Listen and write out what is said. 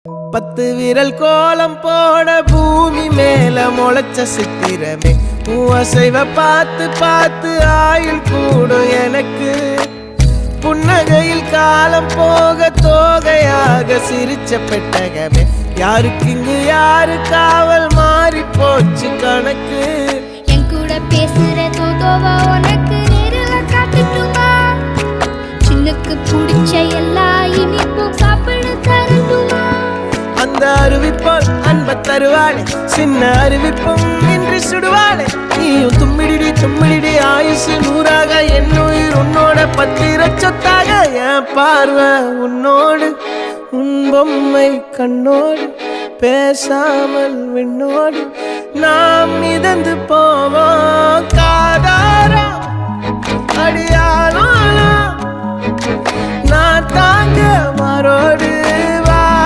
10 விரல் கோலம் போட பூமி மேல முளைச்ச சித்திரமே அசைவ பார்த்து பார்த்து ஆயுள் கூடும் எனக்கு புன்னகையில் காலம் போக தோகையாக சிரிச்ச பெட்டகமே யாருக்கு இங்கு யாரு காவல் மாறி போச்சு கணக்கு என் கூட பேசுற தோதோவா உனக்கு நேரில் காட்டுட்டுமா சின்னக்கு பிடிச்ச எல்லா இனிப்பும் சாப்பிட தரட்டுமா அந்த அறிவிப்போல் அன்ப தருவாளே சின்ன அறிவிப்பும் இன்று சுடுவாளே நீயும் தும்மிடி ஆயுசு 100ஆக என் உயிர் உன்னோட 10 சொத்தாக என் பார்வை உன்னோடு உன் பொம்மை கண்ணோடு பேசாமல் விண்ணோடு நாம் மிதந்து போவோம் காதாரா அடியானோ நான் தாங்க மாறோடு